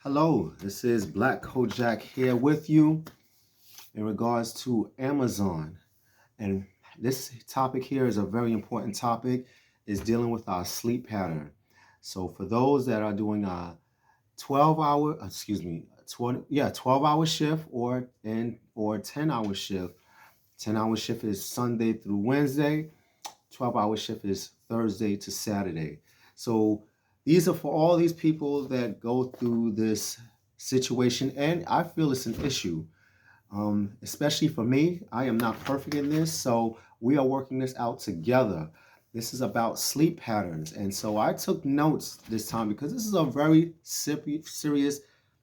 Hello, this is Black Kojak here with you in regards to Amazon. And this topic here is a very important topic, is dealing with our sleep pattern. So for those that are doing a 12-hour, 12-hour shift or 10-hour shift. 10-hour shift is Sunday through Wednesday. 12-hour shift is Thursday to Saturday. So these are for all these people that go through this situation, and I feel it's an issue. Especially for me, I am not perfect in this, so we are working this out together. This is about sleep patterns, and so I took notes this time because this is a very serious,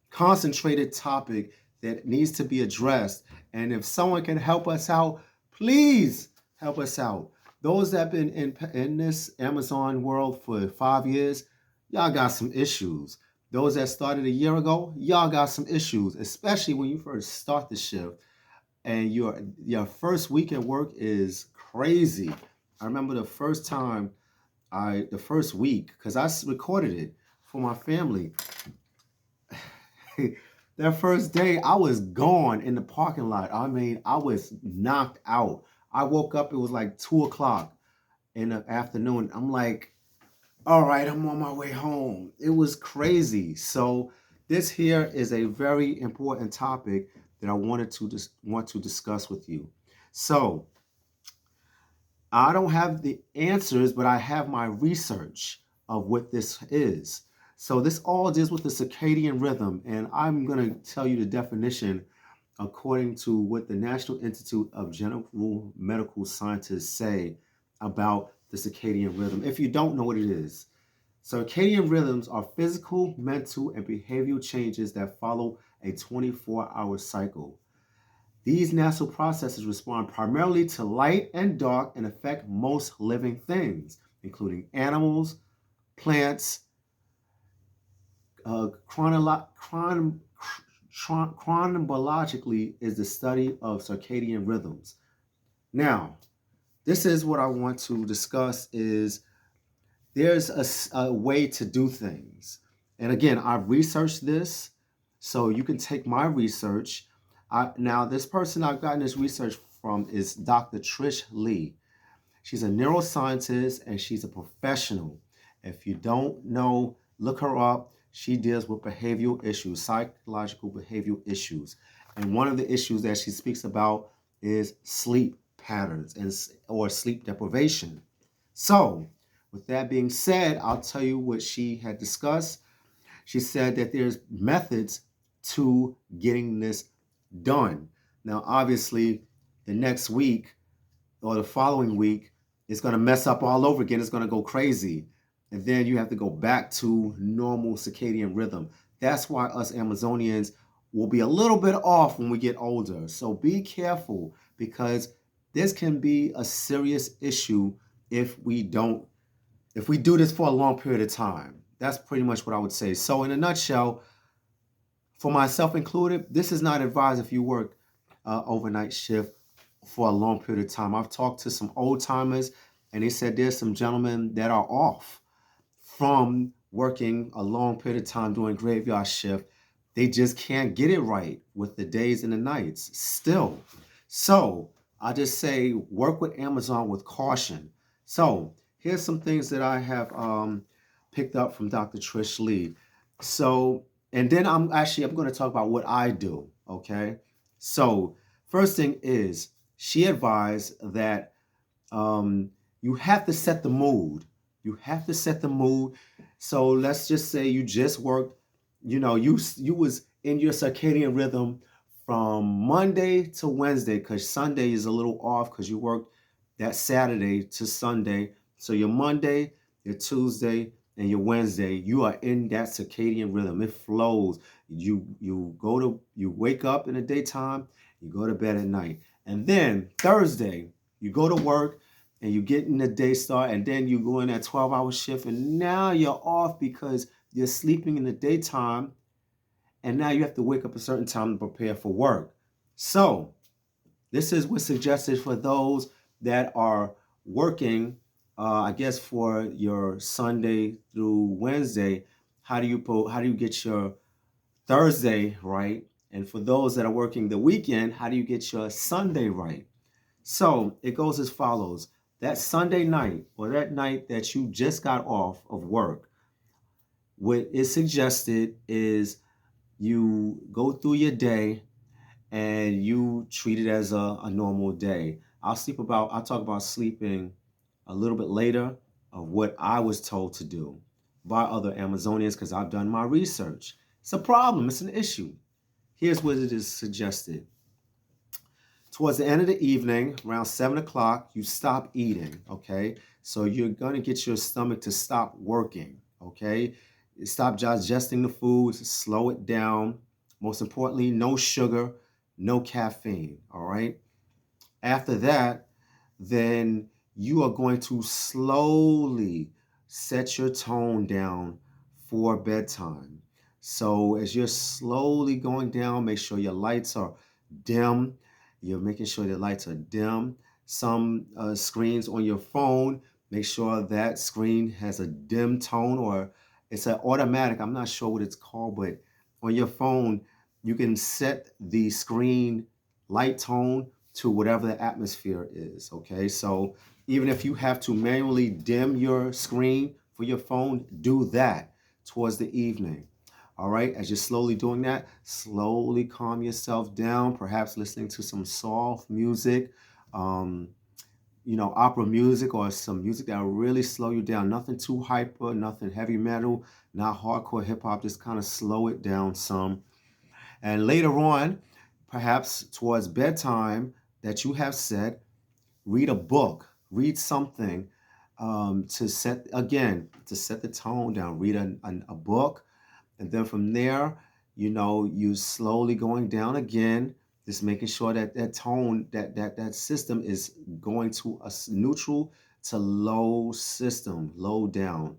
concentrated topic that needs to be addressed. And if someone can help us out, please help us out. Those that have been in this Amazon world for 5 years, y'all got some issues. Those that started a year ago, y'all got some issues, especially when you first start the shift and your first week at work is crazy. I remember the first week, because I recorded it for my family. That first day, I was gone in the parking lot. I mean, I was knocked out. I woke up, it was like 2 o'clock in the afternoon. I'm like, all right, I'm on my way home. It was crazy. So this here is a very important topic that I want to discuss with you. So I don't have the answers, but I have my research of what this is. So this all deals with the circadian rhythm, and I'm going to tell you the definition according to what the National Institute of General Medical Scientists say about the circadian rhythm. If you don't know what it is, circadian rhythms are physical, mental, and behavioral changes that follow a 24-hour cycle. These natural processes respond primarily to light and dark and affect most living things, including animals, plants. Chronologically is the study of circadian rhythms. Now, this is what I want to discuss is there's a way to do things. And again, I've researched this, so you can take my research. Now, this person I've gotten this research from is Dr. Trish Lee. She's a neuroscientist and she's a professional. If you don't know, look her up. She deals with behavioral issues, psychological behavioral issues. And one of the issues that she speaks about is sleep patterns or sleep deprivation. So, with that being said, I'll tell you what she had discussed. She said that there's methods to getting this done. Now, obviously, the next week or the following week, it's going to mess up all over again. It's going to go crazy. And then you have to go back to normal circadian rhythm. That's why us Amazonians will be a little bit off when we get older. So be careful because this can be a serious issue if we do this for a long period of time. That's pretty much what I would say. So in a nutshell, for myself included, this is not advised if you work overnight shift for a long period of time. I've talked to some old timers and they said there's some gentlemen that are off from working a long period of time doing graveyard shift. They just can't get it right with the days and the nights still. So I just say work with Amazon with caution. So here's some things that I have picked up from Dr. Trish Lee. So, and then I'm going to talk about what I do. Okay. So first thing is she advised that you have to set the mood. You have to set the mood. So let's just say you just worked, you was in your circadian rhythm from Monday to Wednesday because Sunday is a little off because you worked that Saturday to Sunday. So your Monday, your Tuesday, and your Wednesday, you are in that circadian rhythm. It flows. You wake up in the daytime, you go to bed at night. And then Thursday, you go to work and you get in the day start, and then you go in that 12-hour shift, and now you're off because you're sleeping in the daytime, and now you have to wake up a certain time to prepare for work. So this is what's suggested for those that are working, I guess, for your Sunday through Wednesday. How do you get your Thursday right? And for those that are working the weekend, how do you get your Sunday right? So it goes as follows. That Sunday night or that night that you just got off of work, what is suggested is you go through your day and you treat it as a normal day. I'll talk about sleeping a little bit later of what I was told to do by other Amazonians because I've done my research. It's a problem, it's an issue. Here's what it is suggested. Towards the end of the evening, around 7 o'clock, you stop eating, okay? So you're gonna get your stomach to stop working, okay? Stop digesting the foods, slow it down. Most importantly, no sugar, no caffeine, all right? After that, then you are going to slowly set your tone down for bedtime. So as you're slowly going down, make sure your lights are dim. You're making sure the lights are dim. Some screens on your phone, make sure that screen has a dim tone or it's an automatic. I'm not sure what it's called, but on your phone, you can set the screen light tone to whatever the atmosphere is. Okay, so even if you have to manually dim your screen for your phone, do that towards the evening. All right, as you're slowly doing that, slowly calm yourself down, perhaps listening to some soft music, um, opera music or some music that will really slow you down. Nothing too hyper, nothing heavy metal, not hardcore hip hop, just kind of slow it down some. And later on, perhaps towards bedtime that you have set, read a book, read something to set the tone down. Read a book, and then from there, you slowly going down again, just making sure that that tone, that system is going to a neutral to low system, low down.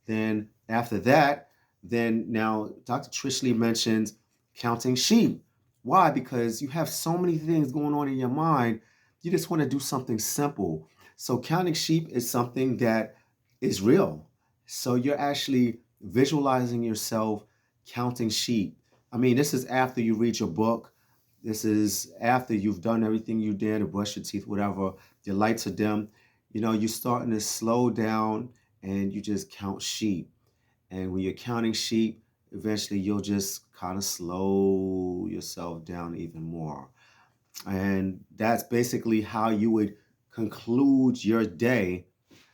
Then after that, then now Dr. Trishley mentions counting sheep. Why? Because you have so many things going on in your mind. You just want to do something simple. So counting sheep is something that is real. So you're actually visualizing yourself counting sheep. I mean, this is after you read your book. This is after you've done everything you did to brush your teeth, whatever. Your lights are dim. You're starting to slow down and you just count sheep. And when you're counting sheep, eventually you'll just kind of slow yourself down even more. And that's basically how you would conclude your day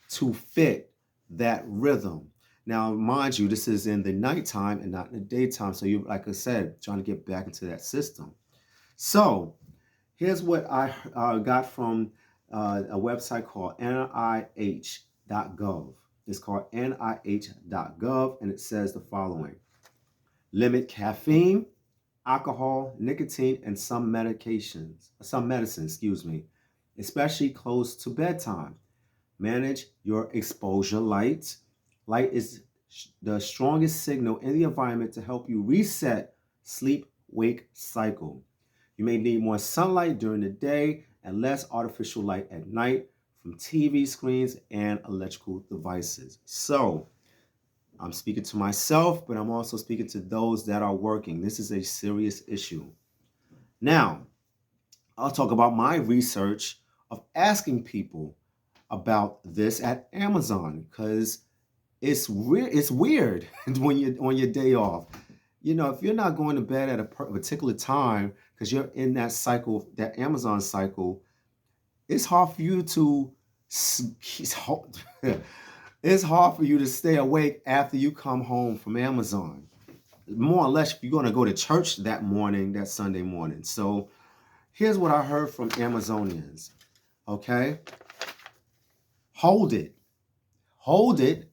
to fit that rhythm. Now, mind you, this is in the nighttime and not in the daytime. So you, like I said, trying to get back into that system. So here's what I got from a website called NIH.gov. It's called NIH.gov, and it says the following: limit caffeine, alcohol, nicotine, and some medicines, especially close to bedtime. Manage your exposure light. Light is the strongest signal in the environment to help you reset sleep wake cycle. You may need more sunlight during the day and less artificial light at night from TV screens and electrical devices. So, I'm speaking to myself, but I'm also speaking to those that are working. This is a serious issue. Now, I'll talk about my research of asking people about this at Amazon because it's weird. It's weird when you're on your day off. If you're not going to bed at a particular time because you're in that cycle, that Amazon cycle, it's hard for you to it's hard, it's hard for you to stay awake after you come home from Amazon. More or less, if you're going to go to church that morning, that Sunday morning. So here's what I heard from Amazonians. Okay, hold it, hold it,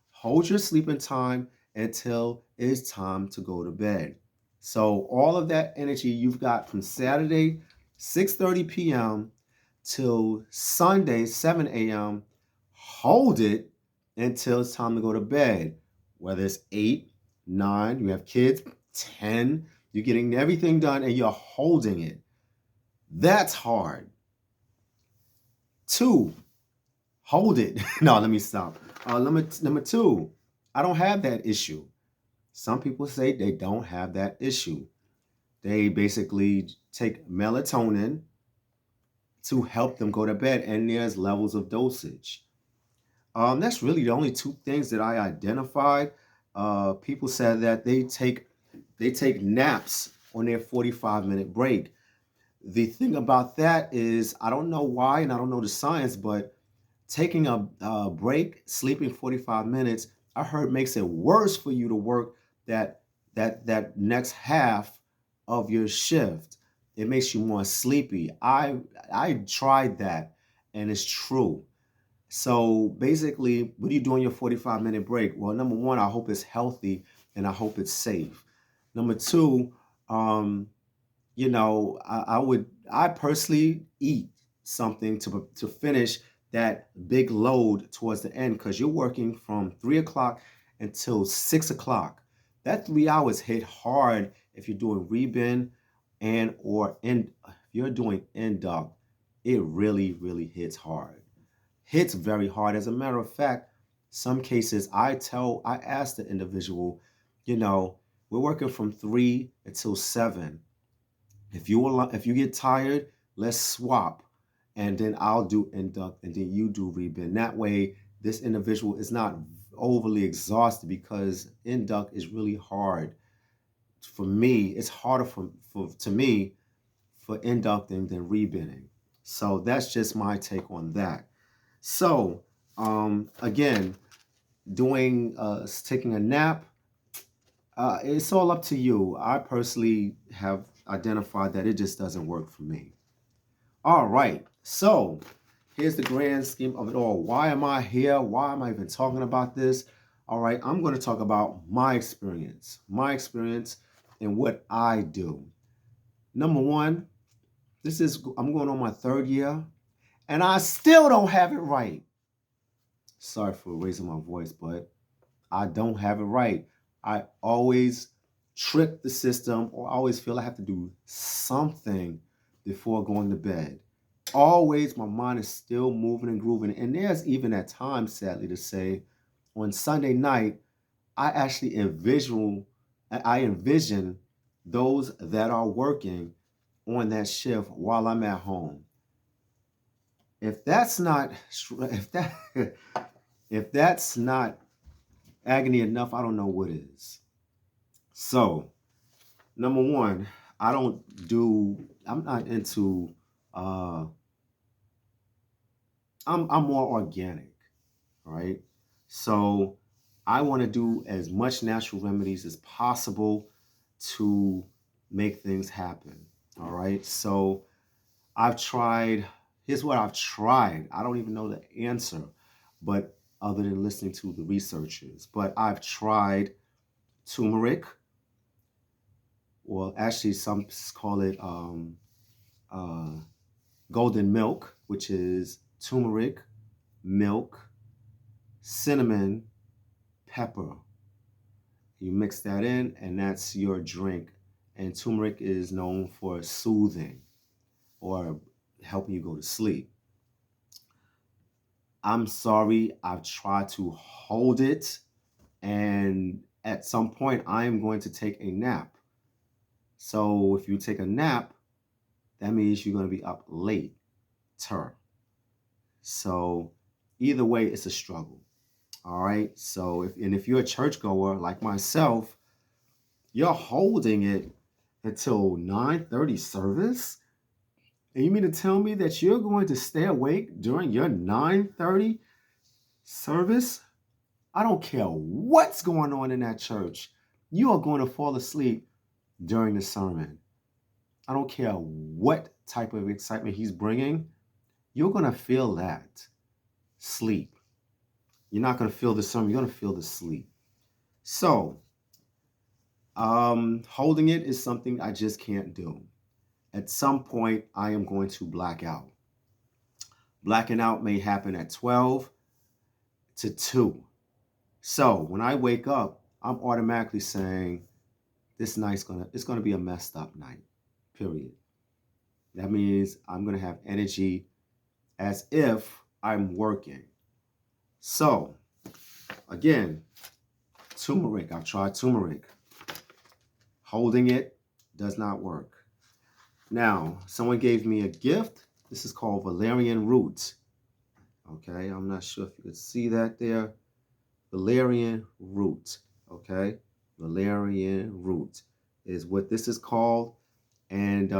hold your sleeping time until it's time to go to bed. So all of that energy you've got from Saturday 6:30 p.m. till Sunday 7 a.m., hold it until it's time to go to bed. Whether it's 8, 9, you have kids, 10, you're getting everything done and you're holding it. That's hard. 2, hold it. No, let me stop. Number 2, I don't have that issue. Some people say they don't have that issue. They basically take melatonin to help them go to bed, and there's levels of dosage. That's really the only two things that I identified. People said that they take naps on their 45-minute break. The thing about that is, I don't know why, and I don't know the science, but taking a break, sleeping 45 minutes, I heard makes it worse for you to work that that next half of your shift. It makes you more sleepy. I tried that, and it's true. So basically, what do you do on your 45-minute break? Well, number one, I hope it's healthy and I hope it's safe. Number two, um, I personally eat something to finish that big load towards the end, because you're working from 3 o'clock until 6 o'clock. That 3 hours hit hard if you're doing rebin and or in if you're doing induct. It really, really hits hard. Hits very hard. As a matter of fact, some cases I ask the individual, you know, we're working from 3 until 7. If you get tired, let's swap, and then I'll do induct, and then you do rebend. That way, this individual is not overly exhausted, because induct is really hard. For me, it's harder for to me for inducting than rebending. So that's just my take on that. So again, doing taking a nap, it's all up to you. I personally have identified that it just doesn't work for me. All right. So here's the grand scheme of it all. Why am I here? Why am I even talking about this? All right. I'm going to talk about my experience and what I do. Number one, I'm going on my 3rd year, and I still don't have it right. Sorry for raising my voice, but I don't have it right. I always trick the system, or I always feel I have to do something before going to bed. Always my mind is still moving and grooving. And there's even at times, sadly to say, on Sunday night, I actually envision those that are working on that shift while I'm at home. If that's not if that if that's not agony enough, I don't know what is. So, number one, I'm not into, uh, I'm more organic, right? So, I want to do as much natural remedies as possible to make things happen, all right? So, I've tried, here's what I've tried. I don't even know the answer, but other than listening to the researchers, but I've tried turmeric. Well, actually, some call it uh, golden milk, which is turmeric, milk, cinnamon, pepper. You mix that in, and that's your drink. And turmeric is known for soothing or helping you go to sleep. I'm sorry, I've tried to hold it, and at some point, I am going to take a nap. So if you take a nap, that means you're going to be up later. So either way, it's a struggle. All right. So if you're a churchgoer like myself, you're holding it until 9:30 service. And you mean to tell me that you're going to stay awake during your 9:30 service? I don't care what's going on in that church. You are going to fall asleep during the sermon. I don't care what type of excitement he's bringing. You're going to feel that sleep. You're not going to feel the sermon. You're going to feel the sleep. So, holding it is something I just can't do. At some point, I am going to black out. Blacking out may happen at 12 to 2. So when I wake up, I'm automatically saying, this night's it's gonna be a messed up night. Period. That means I'm gonna have energy as if I'm working. So again, Turmeric. I've tried turmeric. Holding it does not work. Now, someone gave me a gift. This is called valerian root. Okay, I'm not sure if you could see that there. Valerian root. Okay, valerian root is what this is called, and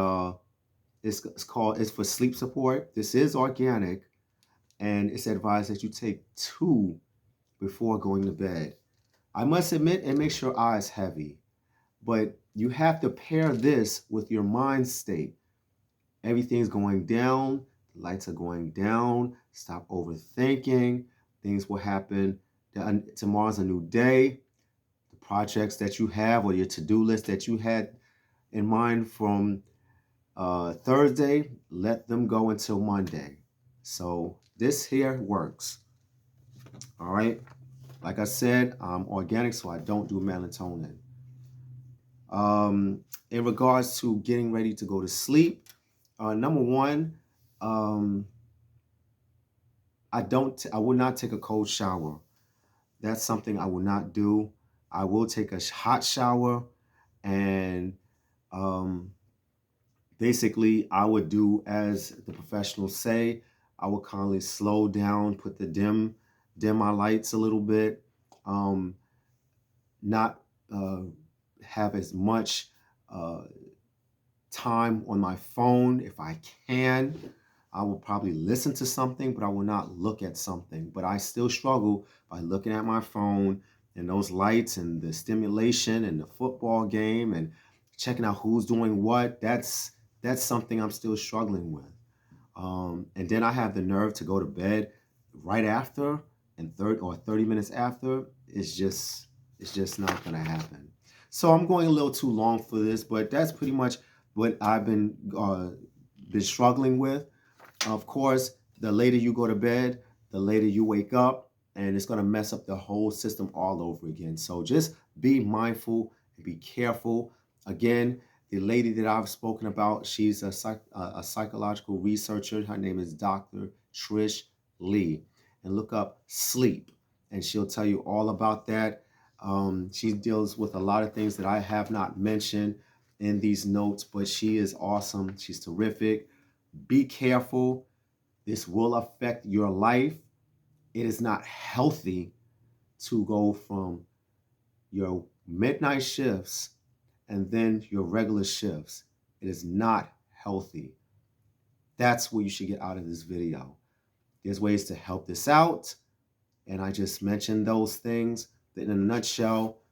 it's for sleep support. This is organic, and it's advised that you take 2 before going to bed. I must admit, it makes your eyes heavy, but you have to pair this with your mind state. Everything's going down, the lights are going down. Stop overthinking. Things will happen. Tomorrow's a new day. The projects that you have or your to-do list that you had in mind from Thursday, let them go until Monday. So this here works. All right. Like I said, I'm organic, so I don't do melatonin. In regards to getting ready to go to sleep, number one, I will not take a cold shower. That's something I will not do. I will take a hot shower, and basically I would do as the professionals say. I would kindly slow down, put the dim my lights a little bit, not have as much time on my phone. If I can, I will probably listen to something, but I will not look at something. But I still struggle by looking at my phone and those lights and the stimulation and the football game and checking out who's doing what. That's something I'm still struggling with. And then I have the nerve to go to bed right after, and 30 minutes after. It's just not gonna happen. So I'm going a little too long for this, but that's pretty much what I've been struggling with. Of course, the later you go to bed, the later you wake up, and it's gonna mess up the whole system all over again. So just be mindful and be careful. Again, the lady that I've spoken about, she's a psychological researcher. Her name is Dr. Trish Lee. And look up sleep, and she'll tell you all about that. She deals with a lot of things that I have not mentioned in these notes, but she is awesome. She's terrific. Be careful. This will affect your life. It is not healthy to go from your midnight shifts and then your regular shifts. It is not healthy. That's what you should get out of this video. There's ways to help this out, and I just mentioned those things. In a nutshell,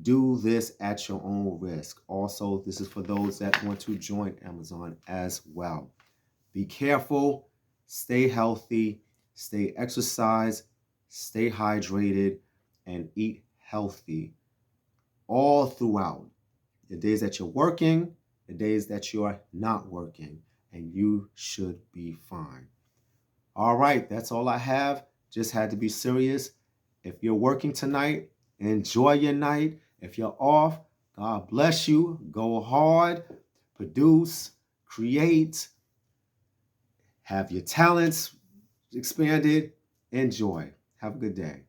do this at your own risk. Also, this is for those that want to join Amazon as well. Be careful, stay healthy, stay exercise, stay hydrated, and eat healthy all throughout. The days that you're working, the days that you are not working, and you should be fine. All right, that's all I have. Just had to be serious. If you're working tonight, enjoy your night. If you're off, God bless you. Go hard, produce, create, have your talents expanded. Enjoy. Have a good day.